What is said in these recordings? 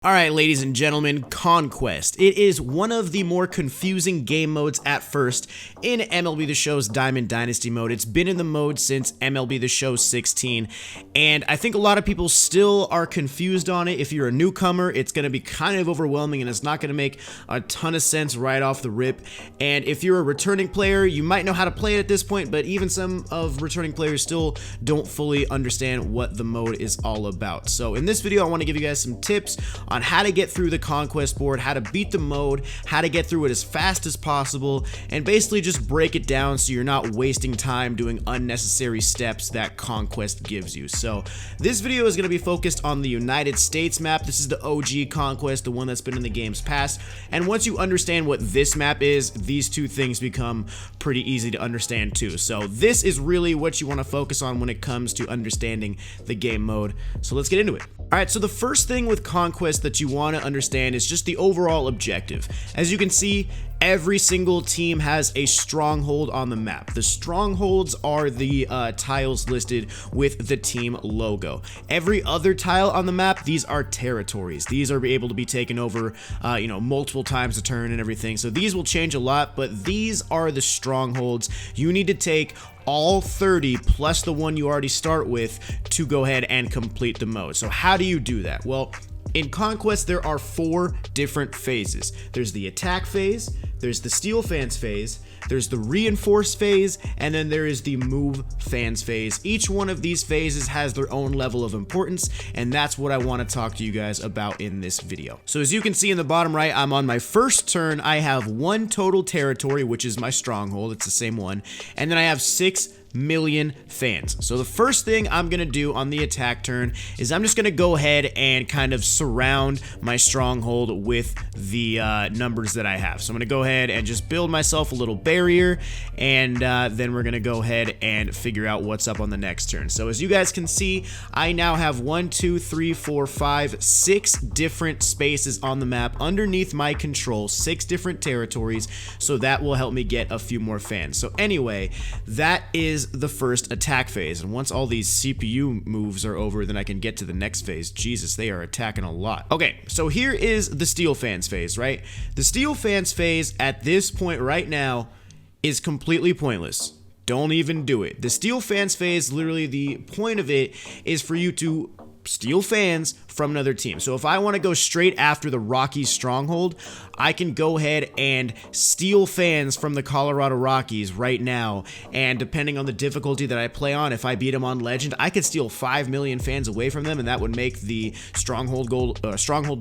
Alright, ladies and gentlemen, Conquest. It is one of the more confusing game modes at first in MLB The Show's Diamond Dynasty mode. It's been in the mode since MLB The Show 16, and I think a lot of people still are confused on it. If you're a newcomer, it's going to be kind of overwhelming, and it's not going to make a ton of sense right off the rip. And if you're a returning player, you might know how to play it at this point, but even some of returning players still don't fully understand what the mode is all about. So in this video, I want to give you guys some tips on how to get through the Conquest board, how to beat the mode, how to get through it as fast as possible, and basically just break it down so you're not wasting time doing unnecessary steps that Conquest gives you. So this video is going to be focused on the United States map. This is the OG Conquest, the one that's been in the game's past, and once you understand what this map is, these two things become pretty easy to understand too. So this is really what you want to focus on when it comes to understanding the game mode. So let's get into it. Alright, so the first thing with Conquest that you want to understand is just the overall objective. As you can see, every single team has a stronghold on the map. The strongholds are the tiles listed with the team logo. Every other tile on the map, these are territories. These are able to be taken over, multiple times a turn and everything. So these will change a lot, but these are the strongholds. You need to take all 30 plus the one you already start with to go ahead and complete the mode. So how do you do that? Well, in Conquest, there are 4 different phases. There's the attack phase, there's the steal fans phase, there's the reinforce phase, and then there is the move fans phase. Each one of these phases has their own level of importance, and that's what I want to talk to you guys about in this video. So as you can see in the bottom right, I'm on my first turn. I have 1 total territory, which is my stronghold. It's the same one. And then I have 6 million fans. So the first thing I'm gonna do on the attack turn is I'm just gonna go ahead and kind of surround my stronghold with the numbers that I have. So I'm gonna go ahead and just build myself a little barrier, and then we're gonna go ahead and figure out what's up on the next turn. So as you guys can see, I now have 1, 2, 3, 4, 5, 6 different spaces on the map underneath my control, 6 different territories, so that will help me get a few more fans. So anyway, that is the first attack phase, and once all these CPU moves are over, then I can get to the next phase. Jesus, they are attacking a lot. Okay, so here is the steal fans phase, right? The steal fans phase at this point right now is completely pointless. Don't even do it. The steal fans phase, literally the point of it is for you to steal fans from another team. So if I want to go straight after the Rockies stronghold, I can go ahead and steal fans from the Colorado Rockies right now, and depending on the difficulty that I play on, if I beat them on Legend, I could steal 5 million fans away from them, and that would make the stronghold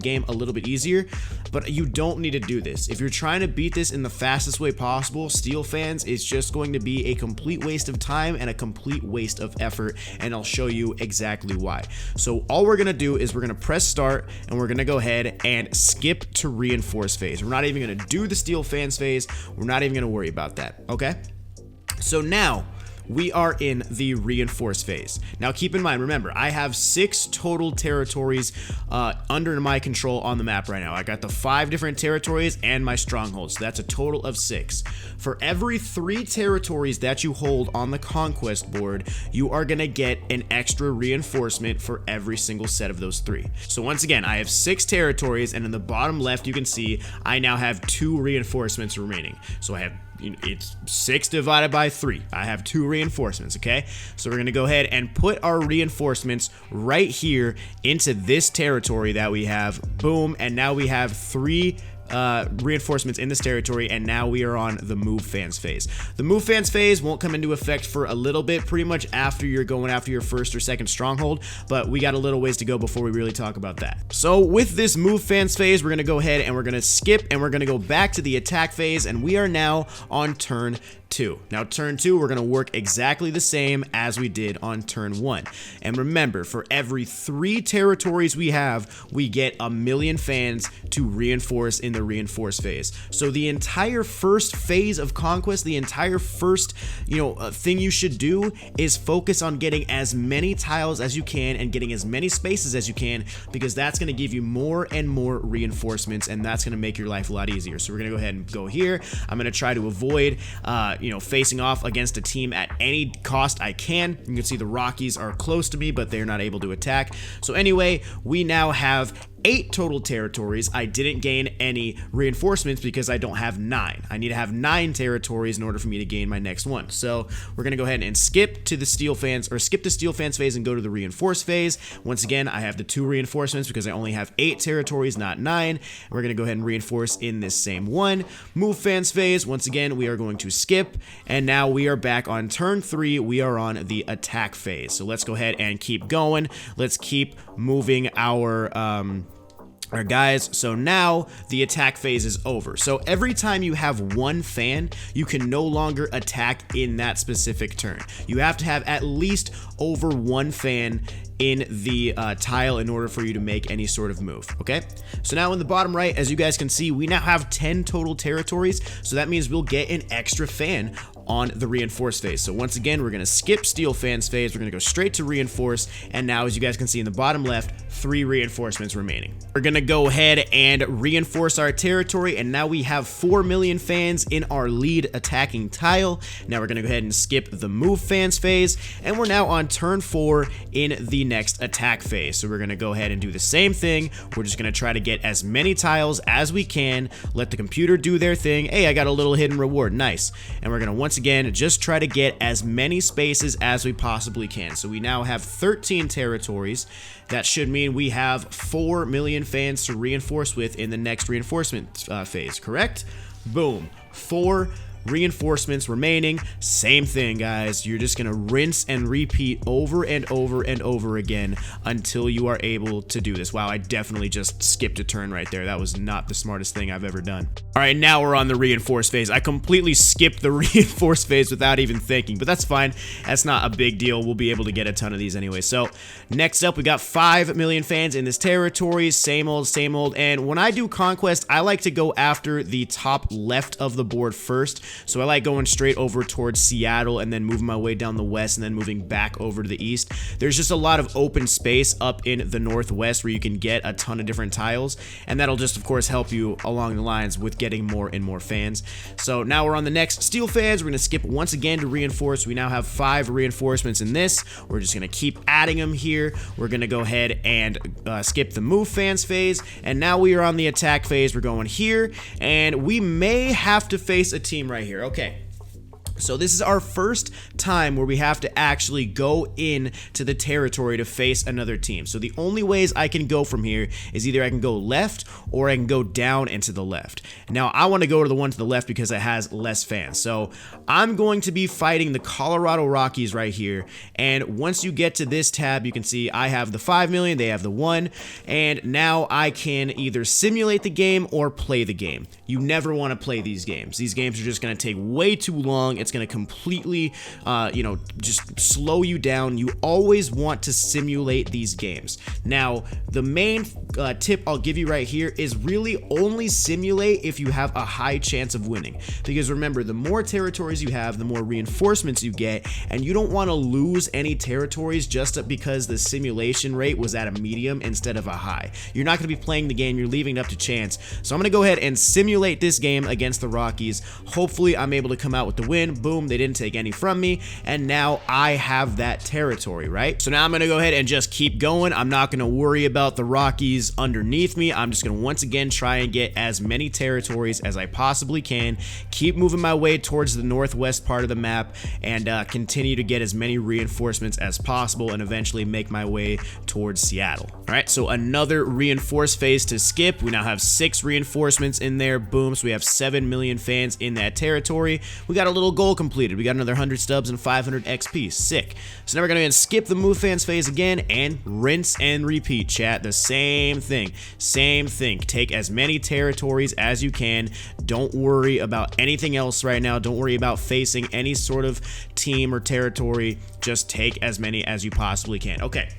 game a little bit easier. But you don't need to do this. If you're trying to beat this in the fastest way possible, steal fans is just going to be a complete waste of time and a complete waste of effort, and I'll show you exactly why. So all we're gonna do is we're gonna press start, and we're gonna go ahead and skip to reinforce phase. We're not even gonna do the steal fans phase. We're not even gonna worry about that, okay? So now we are in the reinforce phase. Now keep in mind, remember, I have 6 total territories under my control on the map right now. I got the 5 different territories and my strongholds, so that's a total of 6. For every 3 territories that you hold on the Conquest board, you are gonna get an extra reinforcement for every single set of those 3. So once again, I have 6 territories, and in the bottom left you can see I now have 2 reinforcements remaining. So I have, it's 6 divided by 3. I have 2 reinforcements, okay? So we're gonna go ahead and put our reinforcements right here into this territory that we have. Boom, and now we have 3 reinforcements in this territory, and now we are on the move fans phase. The move fans phase won't come into effect for a little bit, pretty much after you're going after your first or second stronghold, but we got a little ways to go before we really talk about that. So with this move fans phase, we're gonna go ahead and we're gonna skip, and we're gonna go back to the attack phase, and we are now on turn 2. Now turn 2, we're going to work exactly the same as we did on turn 1. And remember, for every 3 territories we have, we get 1 million fans to reinforce in the reinforce phase. So the entire first phase of Conquest, the entire first thing you should do is focus on getting as many tiles as you can and getting as many spaces as you can, because that's going to give you more and more reinforcements, and that's going to make your life a lot easier. So we're going to go ahead and go here. I'm going to try to avoid facing off against a team at any cost I can. You can see the Rockies are close to me, but they're not able to attack. So anyway, we now have 8 total territories. I didn't gain any reinforcements because I don't have 9. I need to have 9 territories in order for me to gain my next one. So we're going to go ahead and skip to the steel fans, or skip the steel fans phase and go to the reinforce phase. Once again, I have the 2 reinforcements because I only have 8 territories, not 9. And we're going to go ahead and reinforce in this same one. Move fans phase. Once again, we are going to skip, and now we are back on turn 3. We are on the attack phase. So let's go ahead and keep going. Let's keep moving our guys. So now the attack phase is over. So every time you have 1 fan, you can no longer attack in that specific turn. You have to have at least over 1 fan in the tile in order for you to make any sort of move. Okay, so now in the bottom right, as you guys can see, we now have 10 total territories, so that means we'll get an extra fan on the reinforce phase. So once again, we're going to skip steel fans phase, we're going to go straight to reinforce, and now as you guys can see in the bottom left, 3 reinforcements remaining. We're going to go ahead and reinforce our territory, and now we have 4 million fans in our lead attacking tile. Now we're going to go ahead and skip the move fans phase, and we're now on turn 4 in the next attack phase. So we're going to go ahead and do the same thing. We're just going to try to get as many tiles as we can, let the computer do their thing. Hey, I got a little hidden reward, nice. And we're going to once again just try to get as many spaces as we possibly can. So we now have 13 territories. That should mean we have 4 million fans to reinforce with in the next reinforcement phase, correct? Boom, 4 reinforcements remaining. Same thing, guys. You're just gonna rinse and repeat over and over and over again until you are able to do this. Wow, I definitely just skipped a turn right there. That was not the smartest thing I've ever done. All right, now we're on the reinforce phase. I completely skipped the reinforce phase without even thinking, but that's fine. That's not a big deal. We'll be able to get a ton of these anyway. So next up, we got 5 million fans in this territory. Same old, same old. And when I do Conquest, I like to go after the top left of the board first. So I like going straight over towards Seattle and then moving my way down the west and then moving back over to the east. There's just a lot of open space up in the northwest where you can get a ton of different tiles, and that'll just of course help you along the lines with getting more and more fans. So now we're on the next steel fans. We're going to skip once again to reinforce. We now have 5 reinforcements in this. We're just going to keep adding them here. We're going to go ahead and skip the move fans phase, and now we are on the attack phase. We're going here, and we may have to face a team right here. Okay. So this is our first time where we have to actually go in to the territory to face another team. So the only ways I can go from here is either I can go left or I can go down and to the left. Now I want to go to the one to the left because it has less fans. So I'm going to be fighting the Colorado Rockies right here. And once you get to this tab, you can see I have the 5 million, they have the 1. And now I can either simulate the game or play the game. You never want to play these games. These games are just going to take way too long. It's going to completely, just slow you down. You always want to simulate these games. Now, the main tip I'll give you right here is really only simulate if you have a high chance of winning. Because remember, the more territories you have, the more reinforcements you get, and you don't want to lose any territories just because the simulation rate was at a medium instead of a high. You're not going to be playing the game. You're leaving it up to chance. So I'm going to go ahead and simulate this game against the Rockies. Hopefully, I'm able to come out with the win. Boom, they didn't take any from me, and now I have that territory, right? So now I'm going to go ahead and just keep going. I'm not going to worry about the Rockies underneath me. I'm just going to once again try and get as many territories as I possibly can, keep moving my way towards the northwest part of the map, and continue to get as many reinforcements as possible, and eventually make my way towards Seattle. All right, so another reinforce phase to skip. We now have 6 reinforcements in there. Boom, so we have 7 million fans in that territory. We got a little goal completed. We got another 100 stubs and 500 XP. Sick. So now we're going to skip the move fans phase again and rinse and repeat, chat. The same thing. Same thing. Take as many territories as you can. Don't worry about anything else right now. Don't worry about facing any sort of team or territory. Just take as many as you possibly can. Okay.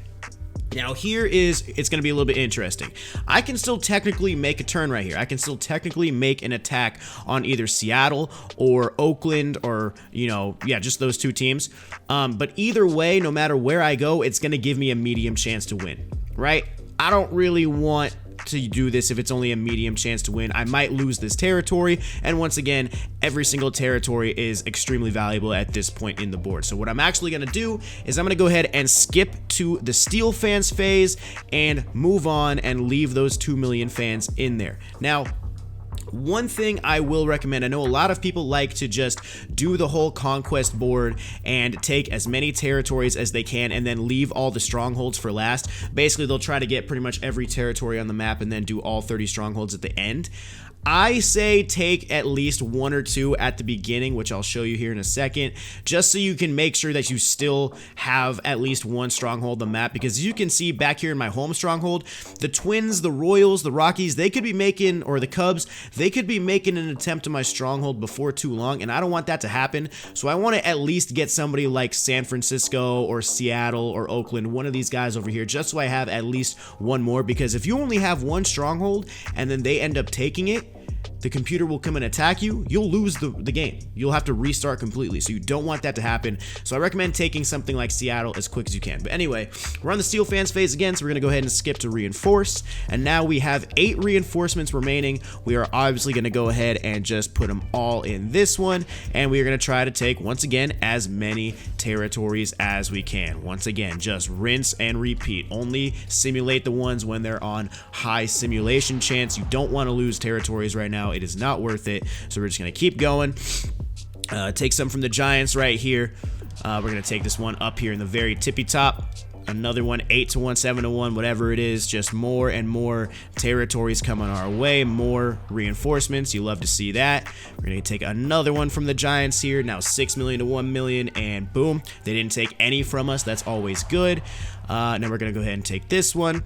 Now it's going to be a little bit interesting. I can still technically make a turn right here. I can still technically make an attack on either Seattle or Oakland or, just those 2 teams. But either way, no matter where I go, it's going to give me a medium chance to win, right? I don't really want to do this if it's only a medium chance to win. I might lose this territory, and once again, every single territory is extremely valuable at this point in the board. So what I'm actually going to do is I'm going to go ahead and skip to the steel fans phase and move on and leave those 2 million fans in there. Now, one thing I will recommend, I know a lot of people like to just do the whole conquest board and take as many territories as they can and then leave all the strongholds for last. Basically, they'll try to get pretty much every territory on the map and then do all 30 strongholds at the end. I say take at least 1 or 2 at the beginning, which I'll show you here in a second, just so you can make sure that you still have at least 1 stronghold on the map, because as you can see back here in my home stronghold, the Twins, the Royals, the Rockies, they could be making, or the Cubs, they could be making an attempt on my stronghold before too long, and I don't want that to happen. So I want to at least get somebody like San Francisco or Seattle or Oakland, one of these guys over here, just so I have at least 1 more, because if you only have 1 stronghold and then they end up taking it, the computer will come and attack you, you'll lose the game. You'll have to restart completely, so you don't want that to happen. So I recommend taking something like Seattle as quick as you can. But anyway, we're on the steel fans phase again, so we're gonna go ahead and skip to reinforce. And now we have 8 reinforcements remaining. We are obviously gonna go ahead and just put them all in this one, and we are gonna try to take, once again, as many territories as we can. Once again, just rinse and repeat. Only simulate the ones when they're on high simulation chance. You don't want to lose territories right now. It is not worth it. So we're just going to keep going. Take some from the Giants right here. We're going to take this one up here in the very tippy top. Another one, 8 to 1, 7 to 1, whatever it is. Just more and more territories coming our way. More reinforcements. You love to see that. We're going to take another one from the Giants here. Now 6 million to 1 million, and boom. They didn't take any from us. That's always good. Now we're going to go ahead and take this one.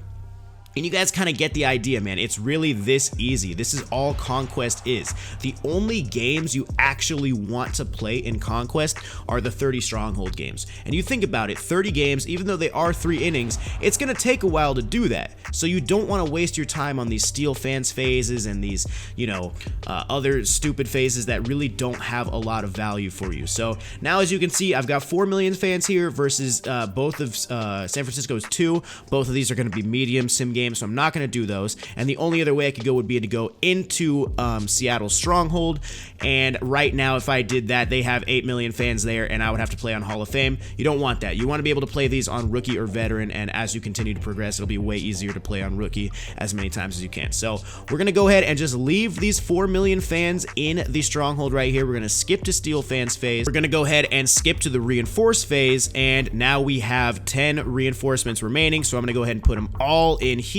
And you guys kind of get the idea, man. It's really this easy. This is all Conquest is. The only games you actually want to play in Conquest are the 30 stronghold games. And you think about it, 30 games, even though they are 3 innings, it's going to take a while to do that. So you don't want to waste your time on these steel fans phases and these, you know, other stupid phases that really don't have a lot of value for you. So now, as you can see, I've got 4 million fans here versus both of San Francisco's 2. Both of these are going to be medium sim games, so I'm not going to do those. And the only other way I could go would be to go into Seattle Stronghold, and right now if I did that, they have 8 million fans there and I would have to play on Hall of Fame. You don't want that. You want to be able to play these on rookie or veteran, and as you continue to progress, it'll be way easier to play on rookie as many times as you can. So we're going to go ahead and just leave these 4 million fans in the Stronghold right here. We're going to skip to steel fans phase. We're going to go ahead and skip to the reinforce phase, and now we have 10 reinforcements remaining, so I'm going to go ahead and put them all in here.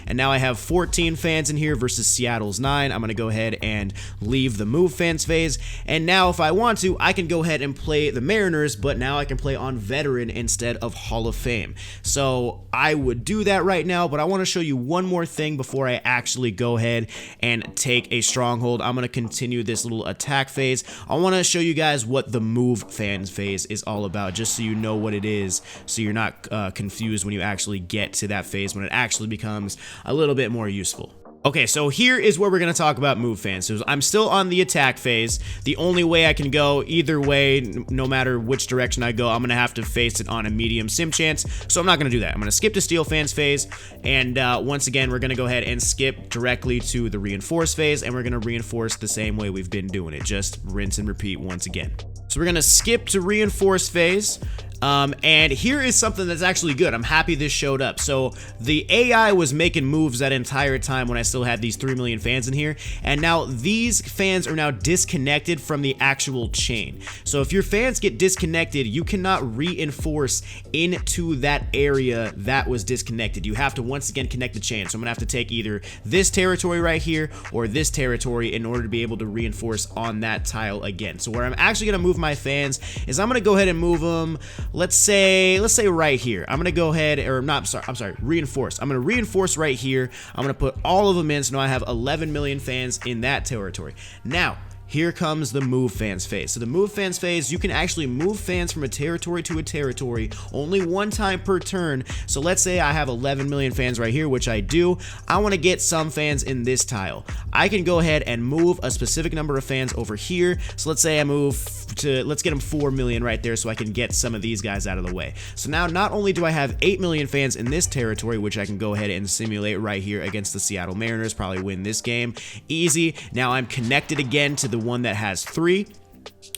And now I have 14 fans in here versus Seattle's 9. I'm going to go ahead and leave the move fans phase, and now if I want to, I can go ahead and play the Mariners, but now I can play on veteran instead of Hall of Fame. So I would do that right now, but I want to show you one more thing before I actually go ahead and take a stronghold. I'm going to continue this little attack phase. I want to show you guys what the move fans phase is all about, just so you know what it is, so you're not confused when you actually get to that phase, when it actually becomes a little bit more useful. Okay, so here is where we're going to talk about move fans. So I'm still on the attack phase. The only way I can go either way, no matter which direction I go, I'm going to have to face it on a medium sim chance. So I'm not going to do that. I'm going to skip to steel fans phase. And once again, we're going to go ahead and skip directly to the reinforce phase. And we're going to reinforce the same way we've been doing it. Just rinse and repeat once again. So we're going to skip to reinforce phase. And here is something that's actually good. I'm happy this showed up. So the AI was making moves that entire time when I still had these 3 million fans in here, and now these fans are now disconnected from the actual chain. So if your fans get disconnected, you cannot reinforce into that area that was disconnected. You have to once again connect the chain. So I'm gonna have to take either this territory right here or this territory in order to be able to reinforce on that tile again. So where I'm actually gonna move my fans is I'm gonna go ahead and move them. Let's say right here. I'm gonna go ahead, or not, I'm sorry, reinforce. I'm gonna reinforce right here. I'm gonna put all of them in, so now I have 11 million fans in that territory. Now, here comes the move fans phase. So the move fans phase, you can actually move fans from a territory to a territory only one time per turn. So let's say I have 11 million fans right here, which I do. I want to get some fans in this tile. I can go ahead and move a specific number of fans over here. So let's say I move to, let's get them 4 million right there so I can get some of these guys out of the way. So now not only do I have 8 million fans in this territory, which I can go ahead and simulate right here against the Seattle Mariners, probably win this game easy. Now I'm connected again to the one that has 3.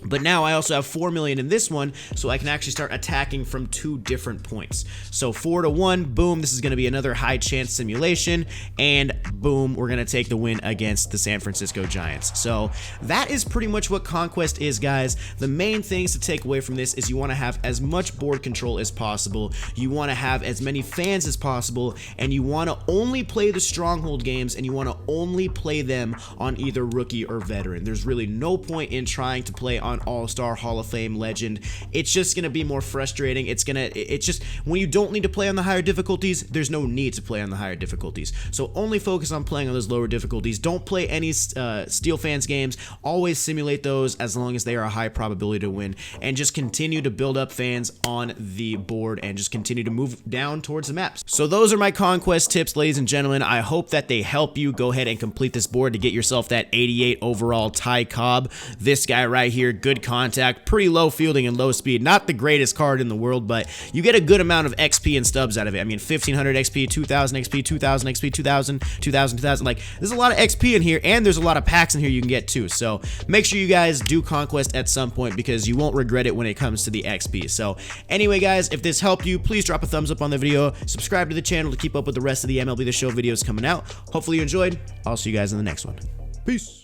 But now I also have 4 million in this one, so I can actually start attacking from 2 different points. So 4 to 1, boom, this is going to be another high chance simulation, and boom, we're going to take the win against the San Francisco Giants. So that is pretty much what Conquest is, guys. The main things to take away from this is you want to have as much board control as possible, you want to have as many fans as possible, and you want to only play the stronghold games, and you want to only play them on either rookie or veteran. There's really no point in trying to play on All-Star, Hall of Fame, Legend. It's just going to be more frustrating. It's just, when you don't need to play on the higher difficulties, there's no need to play on the higher difficulties. So only focus on playing on those lower difficulties. Don't play any Steel Fans games. Always simulate those as long as they are a high probability to win. And just continue to build up fans on the board and just continue to move down towards the maps. So those are my Conquest tips, ladies and gentlemen. I hope that they help you. Go ahead and complete this board to get yourself that 88 overall Ty Cobb. This guy right here, good contact, pretty low fielding and low speed. Not the greatest card in the world, but you get a good amount of XP and stubs out of it. I mean, 1500 XP, 2000 XP, 2000 XP, 2000, 2000, 2000. Like, there's a lot of XP in here, and there's a lot of packs in here you can get too. So make sure you guys do Conquest at some point because you won't regret it when it comes to the XP. So anyway, guys, if this helped you, please drop a thumbs up on the video. Subscribe to the channel to keep up with the rest of the MLB The Show videos coming out. Hopefully you enjoyed. I'll see you guys in the next one. Peace.